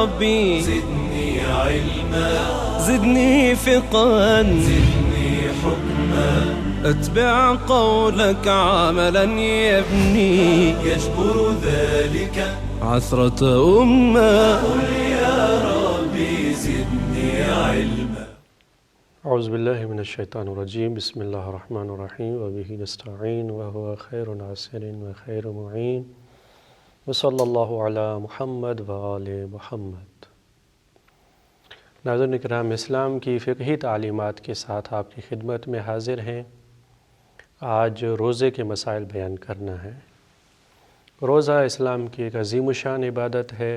ربي زدني علما زدني فقها زدني حكما أتبع قولك عملا يبني يجبر ذلك عثرة أمة. قل يا ربي زدني علما. اعوذ باللہ من الشیطان الرجیم. بسم اللہ الرحمن الرحیم وبہ نستعین وهو خیر ناصر وخیر معین وصلی اللہ علی محمد وآل محمد. ناظرین کرام، اسلام کی فقہی تعلیمات کے ساتھ آپ کی خدمت میں حاضر ہیں. آج روزے کے مسائل بیان کرنا ہے. روزہ اسلام کی ایک عظیم الشان عبادت ہے.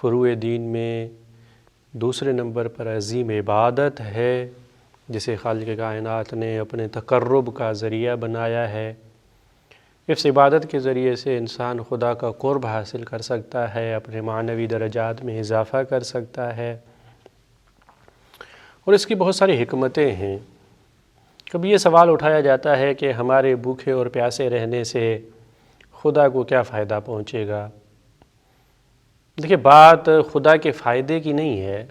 فروع دین میں دوسرے نمبر پر عظیم عبادت ہے جسے خالق کائنات نے اپنے تقرب کا ذریعہ بنایا ہے. اس عبادت کے ذریعے سے انسان خدا کا قرب حاصل کر سکتا ہے، اپنے معنوی درجات میں اضافہ کر سکتا ہے، اور اس کی بہت ساری حکمتیں ہیں. کبھی یہ سوال اٹھایا جاتا ہے کہ ہمارے بھوکے اور پیاسے رہنے سے خدا کو کیا فائدہ پہنچے گا؟ دیکھیں، بات خدا کے فائدے کی نہیں ہے.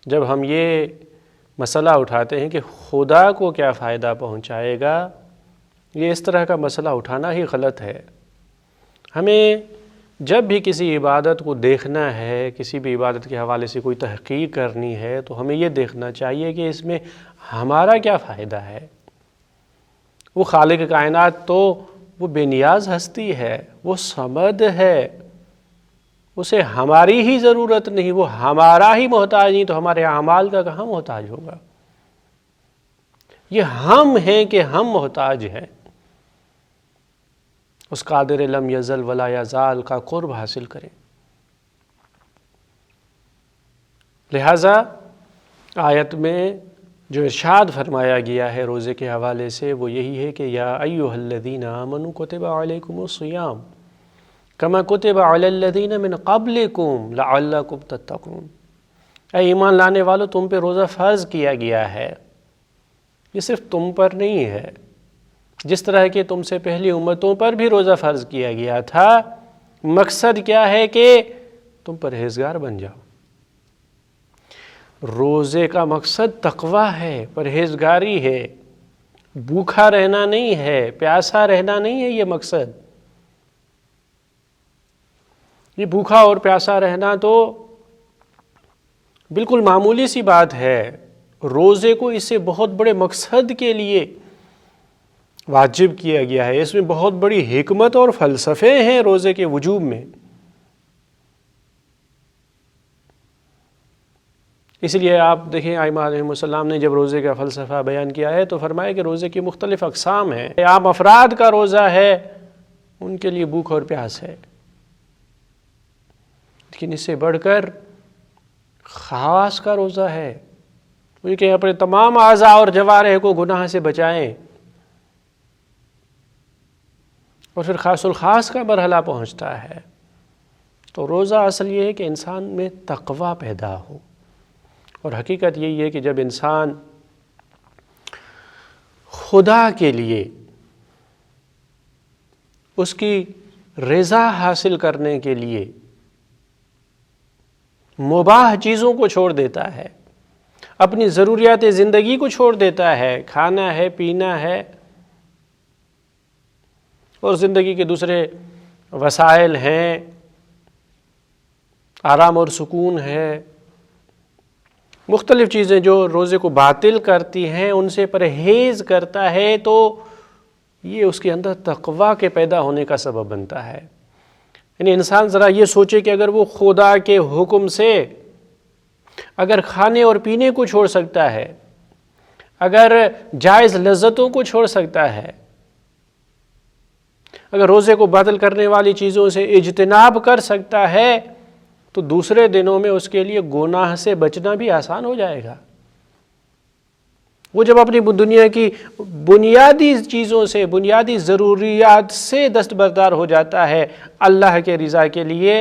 جب ہم یہ مسئلہ اٹھاتے ہیں کہ خدا کو کیا فائدہ پہنچائے گا، یہ اس طرح کا مسئلہ اٹھانا ہی غلط ہے. ہمیں جب بھی کسی عبادت کو دیکھنا ہے، کسی بھی عبادت کے حوالے سے کوئی تحقیق کرنی ہے، تو ہمیں یہ دیکھنا چاہیے کہ اس میں ہمارا کیا فائدہ ہے. وہ خالق کائنات تو وہ بے نیاز ہستی ہے، وہ صمد ہے، اسے ہماری ہی ضرورت نہیں، وہ ہمارا ہی محتاج نہیں، تو ہمارے اعمال کا کہاں محتاج ہوگا؟ یہ ہم ہیں کہ ہم محتاج ہیں. اس قادر لم یزل ولا یزال کا قرب حاصل کریں. لہٰذا آیت میں جو ارشاد فرمایا گیا ہے روزے کے حوالے سے وہ یہی ہے کہ یا ایھا الذین آمنوا کتب علیکم الصیام کما کتب علی الذین من قبلکم لعلکم تتقون. اے ایمان لانے والو، تم پہ روزہ فرض کیا گیا ہے. یہ صرف تم پر نہیں ہے، جس طرح کہ تم سے پہلی امتوں پر بھی روزہ فرض کیا گیا تھا. مقصد کیا ہے کہ تم پرہیزگار بن جاؤ. روزے کا مقصد تقوی ہے، پرہیزگاری ہے، بھوکا رہنا نہیں ہے، پیاسا رہنا نہیں ہے. یہ مقصد، یہ بھوکا اور پیاسا رہنا تو بالکل معمولی سی بات ہے. روزے کو اس سے بہت بڑے مقصد کے لیے واجب کیا گیا ہے. اس میں بہت بڑی حکمت اور فلسفے ہیں روزے کے وجوب میں. اس لیے آپ دیکھیں ائمہ علیہم السلام نے جب روزے کا فلسفہ بیان کیا ہے تو فرمایا کہ روزے کی مختلف اقسام ہیں. عام افراد کا روزہ ہے، ان کے لیے بھوک اور پیاس ہے، لیکن اس سے بڑھ کر خاص کا روزہ ہے، وہ کہ اپنے تمام اعضاء اور جوارح کو گناہ سے بچائیں. اور پھر خاص الخاص کا مرحلہ پہنچتا ہے. تو روزہ اصل یہ ہے کہ انسان میں تقوی پیدا ہو. اور حقیقت یہی ہے کہ جب انسان خدا کے لیے اس کی رضا حاصل کرنے کے لیے مباح چیزوں کو چھوڑ دیتا ہے، اپنی ضروریات زندگی کو چھوڑ دیتا ہے، کھانا ہے، پینا ہے، اور زندگی کے دوسرے وسائل ہیں، آرام اور سکون ہے، مختلف چیزیں جو روزے کو باطل کرتی ہیں ان سے پرہیز کرتا ہے، تو یہ اس کے اندر تقوی کے پیدا ہونے کا سبب بنتا ہے. یعنی انسان ذرا یہ سوچے کہ اگر وہ خدا کے حکم سے اگر کھانے اور پینے کو چھوڑ سکتا ہے، اگر جائز لذتوں کو چھوڑ سکتا ہے، اگر روزے کو باطل کرنے والی چیزوں سے اجتناب کر سکتا ہے، تو دوسرے دنوں میں اس کے لیے گناہ سے بچنا بھی آسان ہو جائے گا. وہ جب اپنی دنیا کی بنیادی چیزوں سے، بنیادی ضروریات سے دستبردار ہو جاتا ہے، اللہ کے رضا کے لیے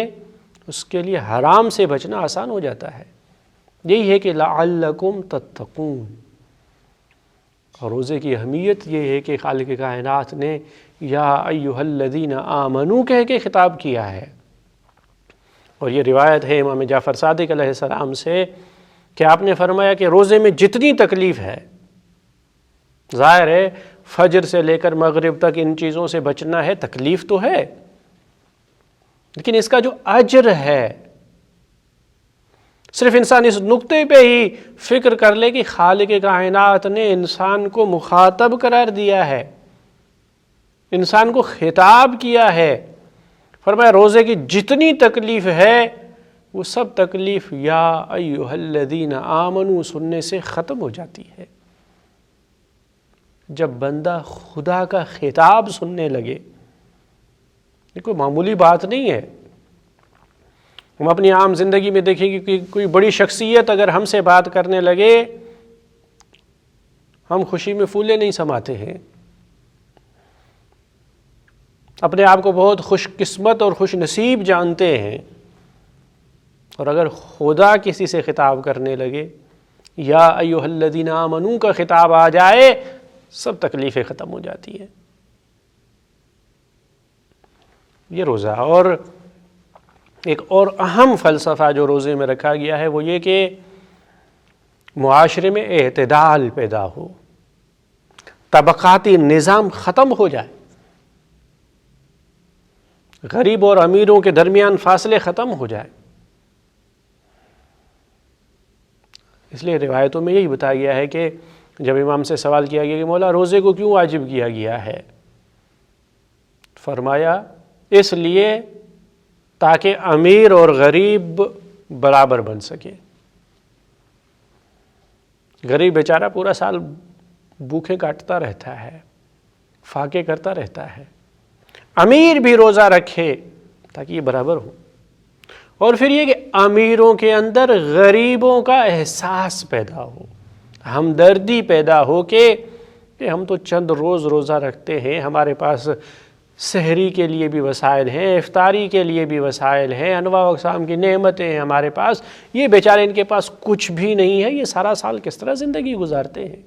اس کے لیے حرام سے بچنا آسان ہو جاتا ہے. یہی ہے کہ لعلکم تتقون. اور روزے کی اہمیت یہ ہے کہ خالق کائنات نے یا ایھا الذین آمنو کہہ کے خطاب کیا ہے. اور یہ روایت ہے امام جعفر صادق علیہ السلام سے کہ آپ نے فرمایا کہ روزے میں جتنی تکلیف ہے، ظاہر ہے فجر سے لے کر مغرب تک ان چیزوں سے بچنا ہے، تکلیف تو ہے، لیکن اس کا جو اجر ہے، صرف انسان اس نقطے پہ ہی فکر کر لے کہ خالق کائنات نے انسان کو مخاطب قرار دیا ہے، انسان کو خطاب کیا ہے، فرمایا روزے کی جتنی تکلیف ہے وہ سب تکلیف یا ایھا الذین آمنوا سننے سے ختم ہو جاتی ہے۔ جب بندہ خدا کا خطاب سننے لگے، یہ کوئی معمولی بات نہیں ہے۔ ہم اپنی عام زندگی میں دیکھیں گے کہ کوئی بڑی شخصیت اگر ہم سے بات کرنے لگے، ہم خوشی میں پھولے نہیں سماتے ہیں، اپنے آپ کو بہت خوش قسمت اور خوش نصیب جانتے ہیں، اور اگر خدا کسی سے خطاب کرنے لگے، یا ایھا الذین آمنوا کا خطاب آ جائے، سب تکلیفیں ختم ہو جاتی ہیں۔ یہ روزہ، اور ایک اور اہم فلسفہ جو روزے میں رکھا گیا ہے وہ یہ کہ معاشرے میں اعتدال پیدا ہو، طبقاتی نظام ختم ہو جائے، غریب اور امیروں کے درمیان فاصلے ختم ہو جائے۔ اس لیے روایتوں میں یہی بتایا گیا ہے کہ جب امام سے سوال کیا گیا کہ مولا روزے کو کیوں واجب کیا گیا ہے، فرمایا اس لیے تاکہ امیر اور غریب برابر بن سکے۔ غریب بیچارہ پورا سال بھوکے کاٹتا رہتا ہے، فاقے کرتا رہتا ہے، امیر بھی روزہ رکھے تاکہ یہ برابر ہو۔ اور پھر یہ کہ امیروں کے اندر غریبوں کا احساس پیدا ہو، ہمدردی پیدا ہو کہ ہم تو چند روز روزہ رکھتے ہیں، ہمارے پاس سحری کے لیے بھی وسائل ہیں، افطاری کے لیے بھی وسائل ہیں، انواع و اقسام کی نعمتیں ہیں ہمارے پاس، یہ بیچارے ان کے پاس کچھ بھی نہیں ہے، یہ سارا سال کس طرح زندگی گزارتے ہیں۔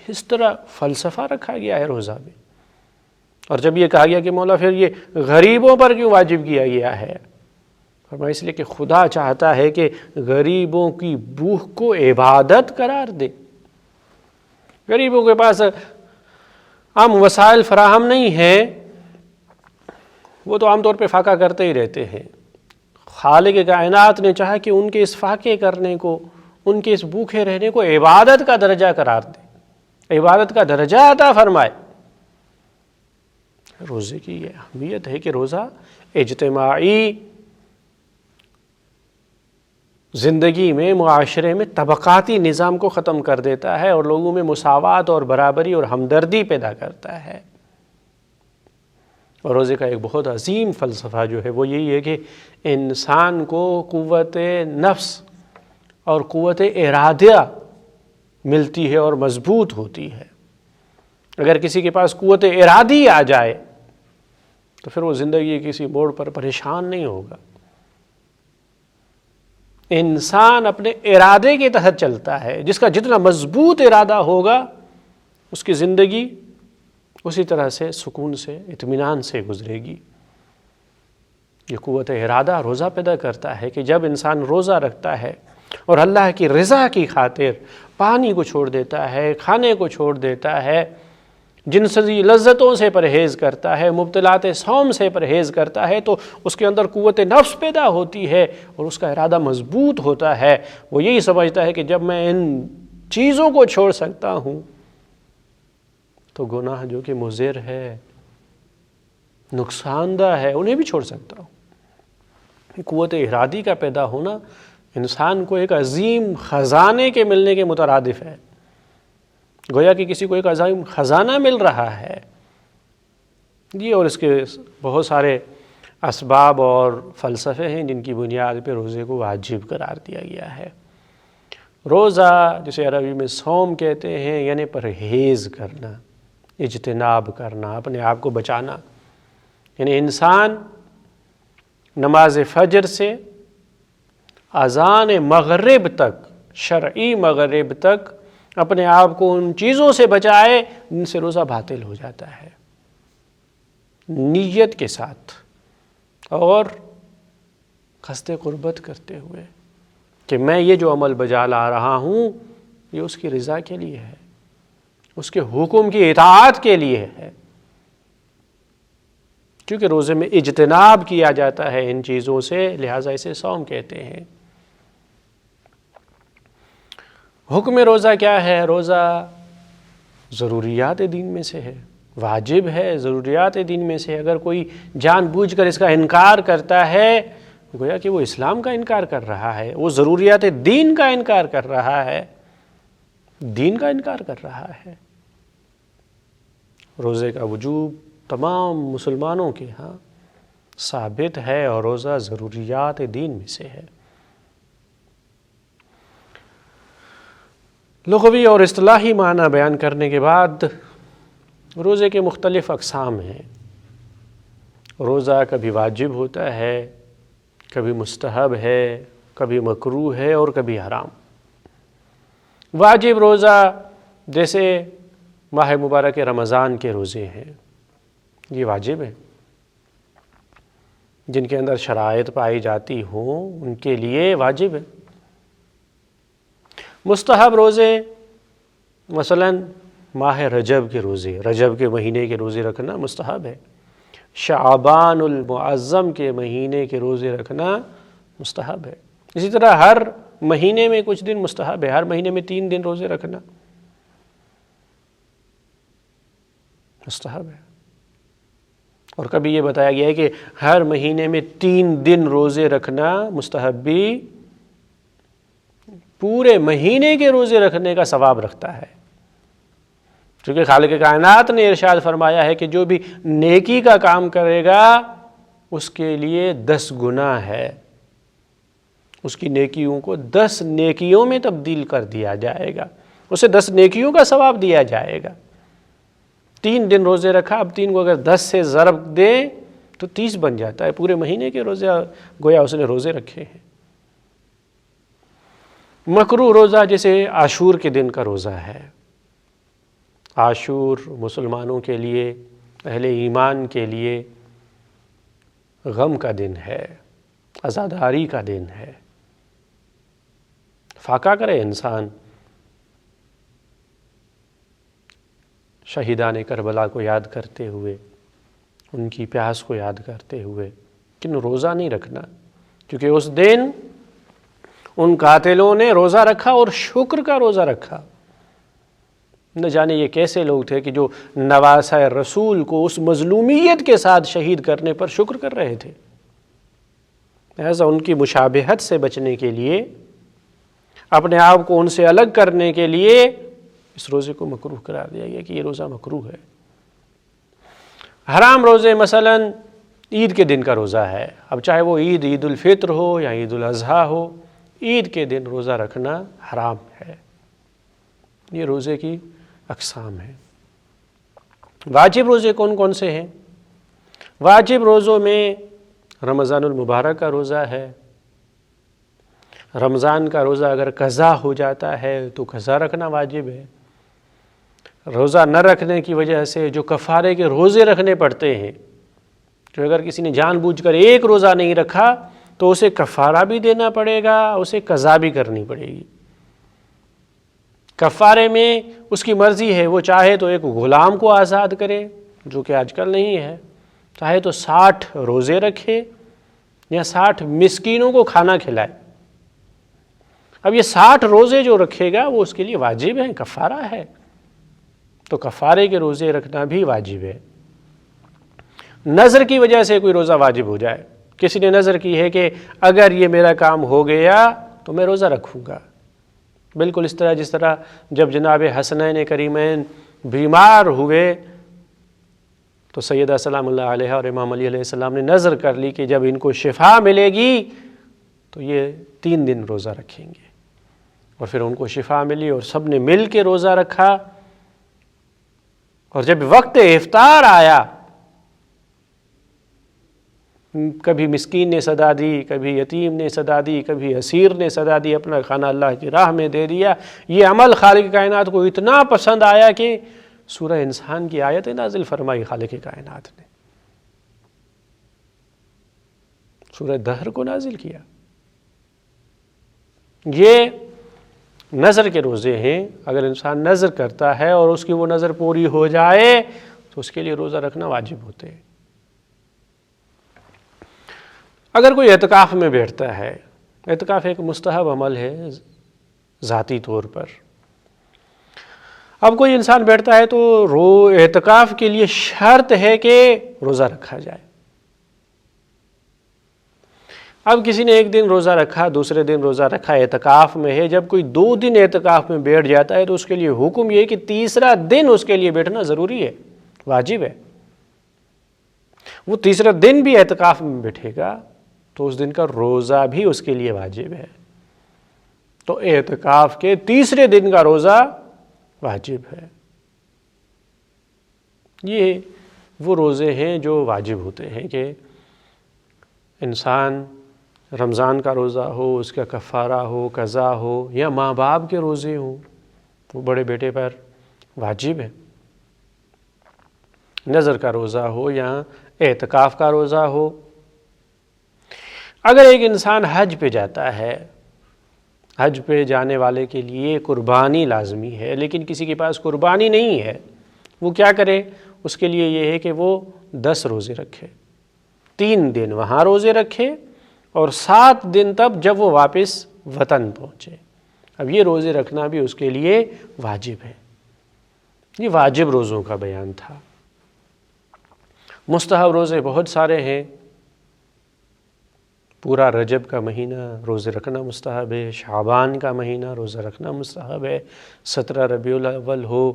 اس طرح فلسفہ رکھا گیا ہے روزہ میں۔ اور جب یہ کہا گیا کہ مولا پھر یہ غریبوں پر کیوں واجب کیا گیا ہے، فرمایا اس لیے کہ خدا چاہتا ہے کہ غریبوں کی بھوک کو عبادت قرار دے۔ غریبوں کے پاس عام وسائل فراہم نہیں ہیں، وہ تو عام طور پہ فاقہ کرتے ہی رہتے ہیں۔ خالق کائنات نے چاہا کہ ان کے اس فاقے کرنے کو، ان کے اس بھوکے رہنے کو عبادت کا درجہ قرار دے، عبادت کا درجہ عطا فرمائے۔ روزے کی یہ اہمیت ہے کہ روزہ اجتماعی زندگی میں، معاشرے میں طبقاتی نظام کو ختم کر دیتا ہے اور لوگوں میں مساوات اور برابری اور ہمدردی پیدا کرتا ہے۔ اور روزے کا ایک بہت عظیم فلسفہ جو ہے وہ یہی ہے کہ انسان کو قوت نفس اور قوت ارادہ ملتی ہے اور مضبوط ہوتی ہے۔ اگر کسی کے پاس قوت ارادی آ جائے تو پھر وہ زندگی کسی موڑ پر پریشان نہیں ہوگا۔ انسان اپنے ارادے کے تحت چلتا ہے، جس کا جتنا مضبوط ارادہ ہوگا اس کی زندگی اسی طرح سے سکون سے، اطمینان سے گزرے گی۔ یہ قوت ارادہ روزہ پیدا کرتا ہے کہ جب انسان روزہ رکھتا ہے اور اللہ کی رضا کی خاطر پانی کو چھوڑ دیتا ہے، کھانے کو چھوڑ دیتا ہے، جنسی لذتوں سے پرہیز کرتا ہے، مبتلات صوم سے پرہیز کرتا ہے، تو اس کے اندر قوت نفس پیدا ہوتی ہے اور اس کا ارادہ مضبوط ہوتا ہے۔ وہ یہی سمجھتا ہے کہ جب میں ان چیزوں کو چھوڑ سکتا ہوں تو گناہ جو کہ مضر ہے، نقصان دہ ہے، انہیں بھی چھوڑ سکتا ہوں۔ قوت ارادی کا پیدا ہونا انسان کو ایک عظیم خزانے کے ملنے کے مترادف ہے، گویا کہ کسی کو ایک عظیم خزانہ مل رہا ہے۔ یہ اور اس کے بہت سارے اسباب اور فلسفے ہیں جن کی بنیاد پہ روزے کو واجب قرار دیا گیا ہے۔ روزہ جسے عربی میں صوم کہتے ہیں، یعنی پرہیز کرنا، اجتناب کرنا، اپنے آپ کو بچانا، یعنی انسان نماز فجر سے اذان مغرب تک، شرعی مغرب تک اپنے آپ کو ان چیزوں سے بچائے جن سے روزہ باطل ہو جاتا ہے، نیت کے ساتھ اور قصد قربت کرتے ہوئے کہ میں یہ جو عمل بجا لا رہا ہوں یہ اس کی رضا کے لیے ہے، اس کے حکم کی اطاعت کے لیے ہے. کیونکہ روزے میں اجتناب کیا جاتا ہے ان چیزوں سے، لہٰذا اسے صوم کہتے ہیں. حکم روزہ کیا ہے؟ روزہ ضروریات دین میں سے ہے، واجب ہے، ضروریات دین میں سے. اگر کوئی جان بوجھ کر اس کا انکار کرتا ہے گویا کہ وہ اسلام کا انکار کر رہا ہے، وہ ضروریات دین کا انکار کر رہا ہے، دین کا انکار کر رہا ہے. روزے کا وجوب تمام مسلمانوں کے ہاں ثابت ہے اور روزہ ضروریات دین میں سے ہے. لغوی اور اصطلاحی معنی بیان کرنے کے بعد روزے کے مختلف اقسام ہیں. روزہ کبھی واجب ہوتا ہے، کبھی مستحب ہے، کبھی مکروہ ہے اور کبھی حرام. واجب روزہ جیسے ماہ مبارک رمضان کے روزے ہیں، یہ واجب ہے. جن کے اندر شرائط پائی جاتی ہوں ان کے لیے واجب ہے. مستحب روزے مثلا ماہ رجب کے روزے، رجب کے مہینے کے روزے رکھنا مستحب ہے. شعبان المعظم کے مہینے کے روزے رکھنا مستحب ہے. اسی طرح ہر مہینے میں کچھ دن مستحب ہے، ہر مہینے میں 3 دن روزے رکھنا مستحب ہے. اور کبھی یہ بتایا گیا ہے کہ ہر مہینے میں 3 دن روزے رکھنا مستحب بھی پورے مہینے کے روزے رکھنے کا ثواب رکھتا ہے. چونکہ خالق کائنات نے ارشاد فرمایا ہے کہ جو بھی نیکی کا کام کرے گا اس کے لیے 10 گنا ہے، اس کی نیکیوں کو 10 نیکیوں میں تبدیل کر دیا جائے گا، اسے 10 نیکیوں کا ثواب دیا جائے گا. 3 دن روزے رکھا، اب 3 کو اگر 10 سے ضرب دیں تو 30 بن جاتا ہے. پورے مہینے کے روزے گویا اس نے روزے رکھے ہیں. مکروہ روزہ جیسے عاشور کے دن کا روزہ ہے. عاشور مسلمانوں کے لیے، اہل ایمان کے لیے غم کا دن ہے، عزاداری کا دن ہے. فاقہ کرے انسان شہیدان کربلا کو یاد کرتے ہوئے، ان کی پیاس کو یاد کرتے ہوئے، لیکن روزہ نہیں رکھنا. کیونکہ اس دن ان قاتلوں نے روزہ رکھا اور شکر کا روزہ رکھا. نہ جانے یہ کیسے لوگ تھے کہ جو نواسہ رسول کو اس مظلومیت کے ساتھ شہید کرنے پر شکر کر رہے تھے. لہذا ان کی مشابہت سے بچنے کے لیے، اپنے آپ کو ان سے الگ کرنے کے لیے اس روزے کو مکروہ قرار دیا گیا کہ یہ روزہ مکروہ ہے. حرام روزے مثلا عید کے دن کا روزہ ہے. اب چاہے وہ عید الفطر ہو یا عید الاضحیٰ ہو، عید کے دن روزہ رکھنا حرام ہے. یہ روزے کی اقسام ہیں. واجب روزے کون کون سے ہیں؟ واجب روزوں میں رمضان المبارک کا روزہ ہے. رمضان کا روزہ اگر قضا ہو جاتا ہے تو قضا رکھنا واجب ہے. روزہ نہ رکھنے کی وجہ سے جو کفارے کے روزے رکھنے پڑتے ہیں، جو اگر کسی نے جان بوجھ کر ایک روزہ نہیں رکھا تو اسے کفارہ بھی دینا پڑے گا، اسے قضا بھی کرنی پڑے گی. کفارے میں اس کی مرضی ہے، وہ چاہے تو ایک غلام کو آزاد کرے، جو کہ آج کل نہیں ہے، چاہے تو 60 روزے رکھے یا 60 مسکینوں کو کھانا کھلائے. اب یہ 60 روزے جو رکھے گا وہ اس کے لیے واجب ہیں، کفارہ ہے. تو کفارے کے روزے رکھنا بھی واجب ہے. نظر کی وجہ سے کوئی روزہ واجب ہو جائے، کسی نے نظر کی ہے کہ اگر یہ میرا کام ہو گیا تو میں روزہ رکھوں گا. بالکل اس طرح جس طرح جب جناب حسنین کریمین بیمار ہوئے تو سیدہ سلام اللہ علیہ اور امام علی علیہ السلام نے نظر کر لی کہ جب ان کو شفا ملے گی تو یہ 3 دن روزہ رکھیں گے. اور پھر ان کو شفا ملی اور سب نے مل کے روزہ رکھا. اور جب وقت افطار آیا، کبھی مسکین نے صدا دی، کبھی یتیم نے صدا دی، کبھی اسیر نے صدا دی، اپنا کھانا اللہ کی راہ میں دے دیا. یہ عمل خالق کائنات کو اتنا پسند آیا کہ سورہ انسان کی آیت نازل فرمائی خالق کائنات نے. سورہ دہر کو نازل کیا۔ یہ نظر کے روزے ہیں، اگر انسان نظر کرتا ہے اور اس کی وہ نظر پوری ہو جائے تو اس کے لیے روزہ رکھنا واجب ہوتے ہیں۔ اگر کوئی اعتکاف میں بیٹھتا ہے، اعتکاف ایک مستحب عمل ہے ذاتی طور پر، اب کوئی انسان بیٹھتا ہے تو اعتکاف کے لیے شرط ہے کہ روزہ رکھا جائے۔ اب کسی نے ایک دن روزہ رکھا، دوسرے دن روزہ رکھا، اعتکاف میں ہے، جب کوئی 2 دن اعتکاف میں بیٹھ جاتا ہے تو اس کے لیے حکم یہ ہے کہ تیسرا دن اس کے لیے بیٹھنا ضروری ہے، واجب ہے۔ وہ تیسرا دن بھی اعتکاف میں بیٹھے گا تو اس دن کا روزہ بھی اس کے لیے واجب ہے۔ تو اعتکاف کے تیسرے دن کا روزہ واجب ہے۔ یہ وہ روزے ہیں جو واجب ہوتے ہیں کہ انسان رمضان کا روزہ ہو، اس کا کفارہ ہو، قضا ہو، یا ماں باپ کے روزے ہوں، وہ بڑے بیٹے پر واجب ہے۔ نظر کا روزہ ہو یا اعتکاف کا روزہ ہو۔ اگر ایک انسان حج پہ جاتا ہے، حج پہ جانے والے کے لیے قربانی لازمی ہے، لیکن کسی کے پاس قربانی نہیں ہے، وہ کیا کرے؟ اس کے لیے یہ ہے کہ وہ 10 روزے رکھے، 3 دن وہاں روزے رکھے اور 7 دن تب جب وہ واپس وطن پہنچے۔ اب یہ روزے رکھنا بھی اس کے لیے واجب ہے۔ یہ واجب روزوں کا بیان تھا۔ مستحب روزے بہت سارے ہیں۔ پورا رجب کا مہینہ روزے رکھنا مستحب ہے، شعبان کا مہینہ روزہ رکھنا مستحب ہے، 17 ربیع الاول ہو،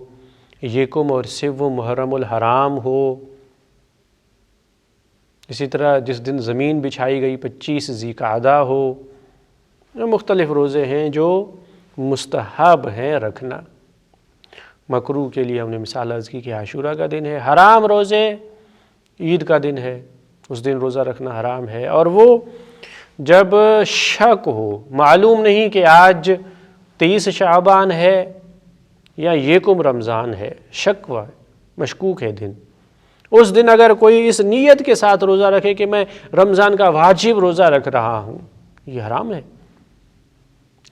یکم اور سوم محرم الحرام ہو، اسی طرح جس دن زمین بچھائی گئی 25 ذی قعدہ ہو۔ مختلف روزے ہیں جو مستحب ہیں رکھنا۔ مکروہ کے لیے ہم نے مثال عرض کی کہ عاشورہ کا دن ہے۔ حرام روزے عید کا دن ہے، اس دن روزہ رکھنا حرام ہے، اور وہ جب شک ہو، معلوم نہیں کہ آج 23 شعبان ہے یا یکم رمضان ہے، شک ہوا، مشکوک ہے دن، اس دن اگر کوئی اس نیت کے ساتھ روزہ رکھے کہ میں رمضان کا واجب روزہ رکھ رہا ہوں، یہ حرام ہے۔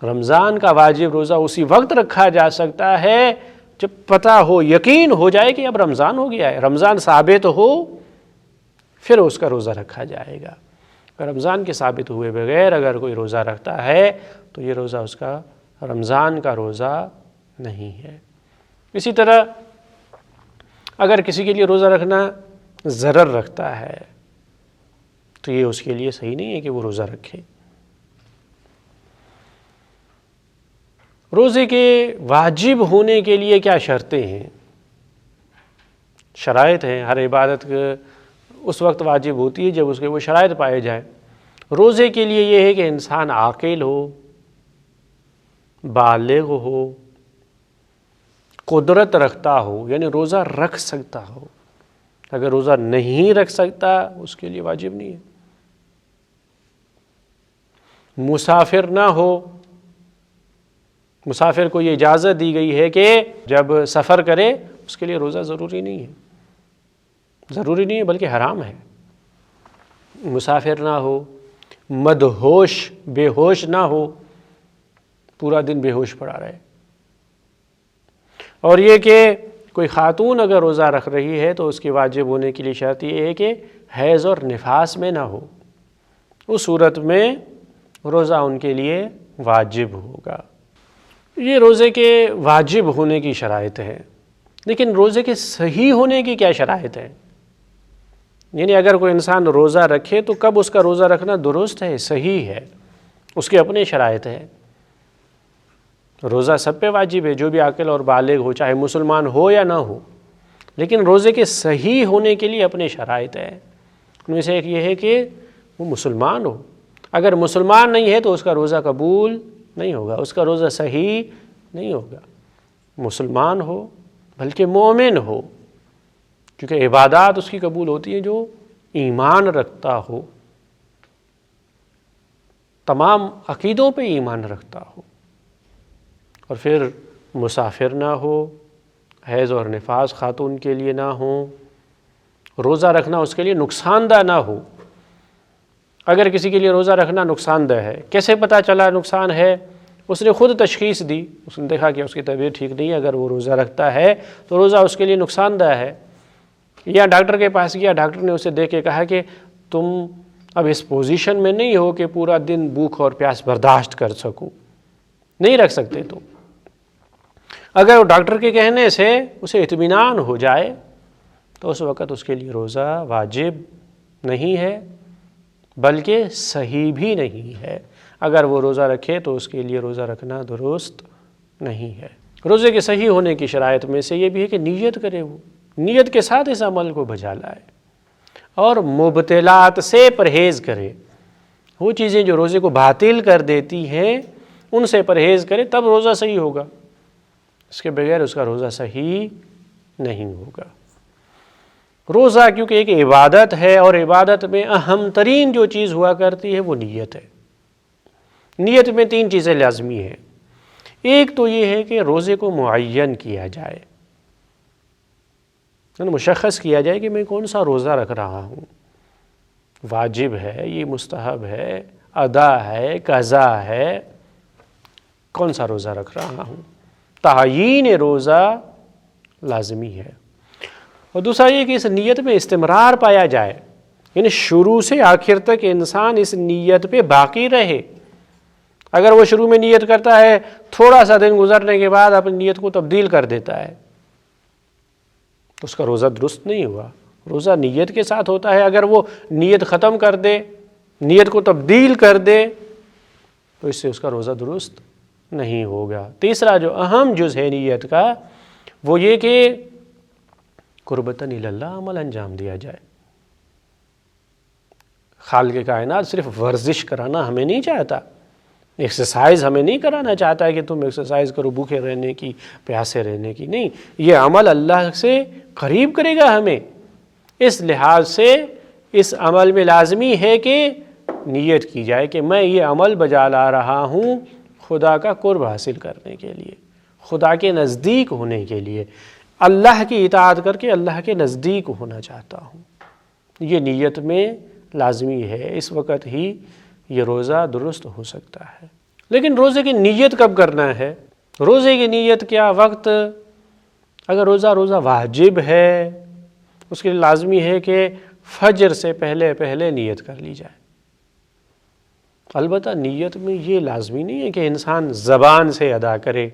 رمضان کا واجب روزہ اسی وقت رکھا جا سکتا ہے جب پتہ ہو، یقین ہو جائے کہ اب رمضان ہو گیا ہے، رمضان ثابت ہو، پھر اس کا روزہ رکھا جائے گا۔ رمضان کے ثابت ہوئے بغیر اگر کوئی روزہ رکھتا ہے تو یہ روزہ اس کا رمضان کا روزہ نہیں ہے۔ اسی طرح اگر کسی کے لیے روزہ رکھنا ضرر رکھتا ہے تو یہ اس کے لیے صحیح نہیں ہے کہ وہ روزہ رکھے۔ روزے کے واجب ہونے کے لیے کیا شرطیں ہیں؟ شرائط ہیں۔ ہر عبادت اس وقت واجب ہوتی ہے جب اس کے وہ شرائط پائے جائیں۔ روزے کے لیے یہ ہے کہ انسان عاقل ہو، بالغ ہو، قدرت رکھتا ہو، یعنی روزہ رکھ سکتا ہو۔ اگر روزہ نہیں رکھ سکتا اس کے لیے واجب نہیں ہے۔ مسافر نہ ہو، مسافر کو یہ اجازت دی گئی ہے کہ جب سفر کرے اس کے لیے روزہ ضروری نہیں ہے، ضروری نہیں ہے بلکہ حرام ہے۔ مسافر نہ ہو، مدہوش بے ہوش نہ ہو، پورا دن بے ہوش پڑا رہے، اور یہ کہ کوئی خاتون اگر روزہ رکھ رہی ہے تو اس کے واجب ہونے کے لیے شرط یہ ہے کہ حیض اور نفاس میں نہ ہو، اس صورت میں روزہ ان کے لیے واجب ہوگا۔ یہ روزے کے واجب ہونے کی شرائط ہے، لیکن روزے کے صحیح ہونے کی کیا شرائط ہے؟ یعنی اگر کوئی انسان روزہ رکھے تو کب اس کا روزہ رکھنا درست ہے، صحیح ہے، اس کے اپنے شرائط ہے۔ روزہ سب پہ واجب ہے، جو بھی عاقل اور بالغ ہو، چاہے مسلمان ہو یا نہ ہو، لیکن روزے کے صحیح ہونے کے لیے اپنے شرائط ہے۔ ان میں سے ایک یہ ہے کہ وہ مسلمان ہو۔ اگر مسلمان نہیں ہے تو اس کا روزہ قبول نہیں ہوگا، اس کا روزہ صحیح نہیں ہوگا۔ مسلمان ہو بلکہ مومن ہو، کیونکہ عبادات اس کی قبول ہوتی ہیں جو ایمان رکھتا ہو، تمام عقیدوں پہ ایمان رکھتا ہو، اور پھر مسافر نہ ہو، حیض اور نفاس خاتون کے لیے نہ ہو، روزہ رکھنا اس کے لیے نقصان دہ نہ ہو۔ اگر کسی کے لیے روزہ رکھنا نقصان دہ ہے، کیسے پتہ چلا نقصان ہے؟ اس نے خود تشخیص دی، اس نے دیکھا کہ اس کی طبیعت ٹھیک نہیں ہے، اگر وہ روزہ رکھتا ہے تو روزہ اس کے لیے نقصان دہ ہے، یا ڈاکٹر کے پاس گیا، ڈاکٹر نے اسے دیکھ کے کہا کہ تم اب اس پوزیشن میں نہیں ہو کہ پورا دن بھوک اور پیاس برداشت کر سکو، نہیں رکھ سکتے تم۔ اگر وہ ڈاکٹر کے کہنے سے اسے اطمینان ہو جائے تو اس وقت اس کے لیے روزہ واجب نہیں ہے، بلکہ صحیح بھی نہیں ہے۔ اگر وہ روزہ رکھے تو اس کے لیے روزہ رکھنا درست نہیں ہے۔ روزے کے صحیح ہونے کی شرائط میں سے یہ بھی ہے کہ نیت کرے، وہ نیت کے ساتھ اس عمل کو بجا لائے، اور مبتلات سے پرہیز کرے، وہ چیزیں جو روزے کو باطل کر دیتی ہیں ان سے پرہیز کرے، تب روزہ صحیح ہوگا، اس کے بغیر اس کا روزہ صحیح نہیں ہوگا۔ روزہ کیونکہ ایک عبادت ہے، اور عبادت میں اہم ترین جو چیز ہوا کرتی ہے وہ نیت ہے۔ نیت میں 3 چیزیں لازمی ہیں۔ ایک تو یہ ہے کہ روزے کو معین کیا جائے، یعنی مشخص کیا جائے کہ میں کون سا روزہ رکھ رہا ہوں، واجب ہے، یہ مستحب ہے، ادا ہے، قضا ہے، کون سا روزہ رکھ رہا ہوں، تعیین روزہ لازمی ہے۔ اور دوسرا یہ کہ اس نیت میں استمرار پایا جائے، یعنی شروع سے آخر تک انسان اس نیت پہ باقی رہے۔ اگر وہ شروع میں نیت کرتا ہے، تھوڑا سا دن گزرنے کے بعد اپنی نیت کو تبدیل کر دیتا ہے، تو اس کا روزہ درست نہیں ہوا۔ روزہ نیت کے ساتھ ہوتا ہے، اگر وہ نیت ختم کر دے، نیت کو تبدیل کر دے، تو اس سے اس کا روزہ درست نہیں ہوگا۔ تیسرا جو اہم جز ہے نیت کا، وہ یہ کہ قربتاً الی اللہ عمل انجام دیا جائے۔ خالق کائنات صرف ورزش کرانا ہمیں نہیں چاہتا، ایکسرسائز ہمیں نہیں کرانا چاہتا ہے کہ تم ایکسرسائز کرو بھوکے رہنے کی، پیاسے رہنے کی، نہیں، یہ عمل اللہ سے قریب کرے گا ہمیں۔ اس لحاظ سے اس عمل میں لازمی ہے کہ نیت کی جائے کہ میں یہ عمل بجا لا رہا ہوں خدا کا قرب حاصل کرنے کے لیے، خدا کے نزدیک ہونے کے لیے، اللہ کی اطاعت کر کے اللہ کے نزدیک ہونا چاہتا ہوں۔ یہ نیت میں لازمی ہے، اس وقت ہی یہ روزہ درست ہو سکتا ہے۔ لیکن روزے کی نیت کب کرنا ہے؟ روزے کی نیت کیا وقت؟ اگر روزہ واجب ہے، اس کے لیے لازمی ہے کہ فجر سے پہلے نیت کر لی جائے۔ البتہ نیت میں یہ لازمی نہیں ہے کہ انسان زبان سے ادا کرے،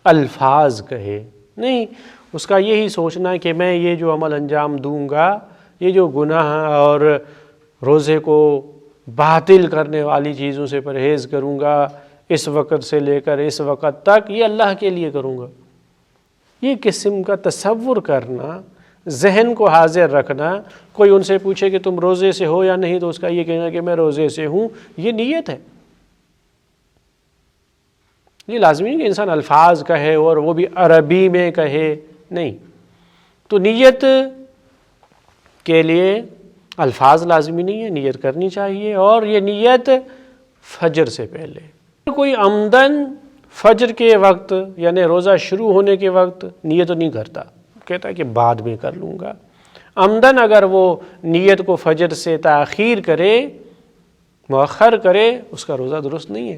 الفاظ کہے، نہیں، اس کا یہی سوچنا ہے کہ میں یہ جو عمل انجام دوں گا، یہ جو گناہ اور روزے کو باطل کرنے والی چیزوں سے پرہیز کروں گا، اس وقت سے لے کر اس وقت تک یہ اللہ کے لیے کروں گا۔ یہ قسم کا تصور کرنا، ذہن کو حاضر رکھنا، کوئی ان سے پوچھے کہ تم روزے سے ہو یا نہیں تو اس کا یہ کہنا کہ میں روزے سے ہوں، یہ نیت ہے۔ یہ لازمی نہیں کہ انسان الفاظ کہے اور وہ بھی عربی میں کہے، نہیں۔ تو نیت کے لیے الفاظ لازمی نہیں ہے، نیت کرنی چاہیے، اور یہ نیت فجر سے پہلے۔ کوئی عمدن فجر کے وقت یعنی روزہ شروع ہونے کے وقت نیت نہیں کرتا، کہتا ہے کہ بعد میں کر لوں گا۔ عمدن اگر وہ نیت کو فجر سے تاخیر کرے، مؤخر کرے، اس کا روزہ درست نہیں ہے۔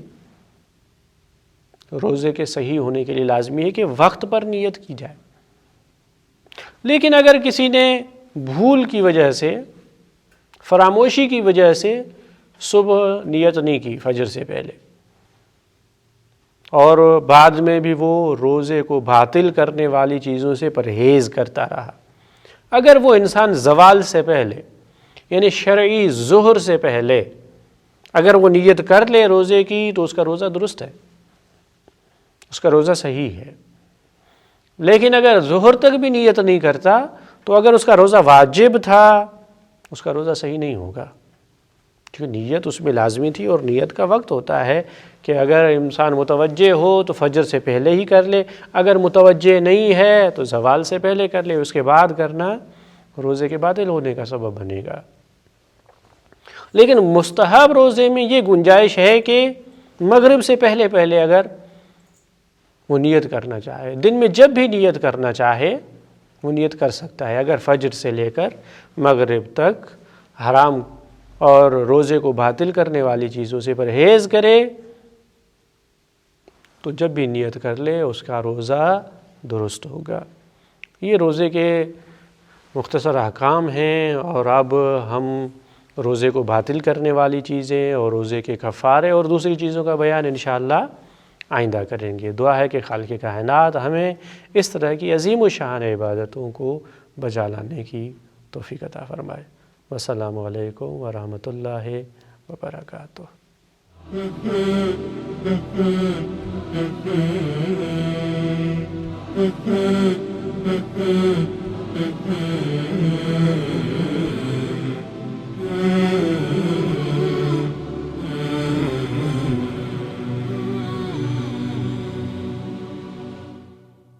روزے کے صحیح ہونے کے لیے لازمی ہے کہ وقت پر نیت کی جائے۔ لیکن اگر کسی نے بھول کی وجہ سے، فراموشی کی وجہ سے صبح نیت نہیں کی فجر سے پہلے، اور بعد میں بھی وہ روزے کو باطل کرنے والی چیزوں سے پرہیز کرتا رہا، اگر وہ انسان زوال سے پہلے یعنی شرعی ظہر سے پہلے اگر وہ نیت کر لے روزے کی تو اس کا روزہ درست ہے، اس کا روزہ صحیح ہے۔ لیکن اگر ظہر تک بھی نیت نہیں کرتا تو اگر اس کا روزہ واجب تھا اس کا روزہ صحیح نہیں ہوگا، کیونکہ نیت اس میں لازمی تھی، اور نیت کا وقت ہوتا ہے کہ اگر انسان متوجہ ہو تو فجر سے پہلے ہی کر لے، اگر متوجہ نہیں ہے تو زوال سے پہلے کر لے، اس کے بعد کرنا روزے کے باطل ہونے کا سبب بنے گا۔ لیکن مستحب روزے میں یہ گنجائش ہے کہ مغرب سے پہلے اگر وہ نیت کرنا چاہے، دن میں جب بھی نیت کرنا چاہے وہ نیت کر سکتا ہے، اگر فجر سے لے کر مغرب تک حرام اور روزے کو باطل کرنے والی چیزوں سے پرہیز کرے تو جب بھی نیت کر لے اس کا روزہ درست ہوگا۔ یہ روزے کے مختصر احکام ہیں، اور اب ہم روزے کو باطل کرنے والی چیزیں اور روزے کے کفارے اور دوسری چیزوں کا بیان انشاءاللہ آئندہ کریں گے۔ دعا ہے کہ خالق کائنات ہمیں اس طرح کی عظیم و شان عبادتوں کو بجا لانے کی توفیق عطا فرمائے۔ والسلام علیکم ورحمۃ اللہ وبرکاتہ۔ Mm-hmm.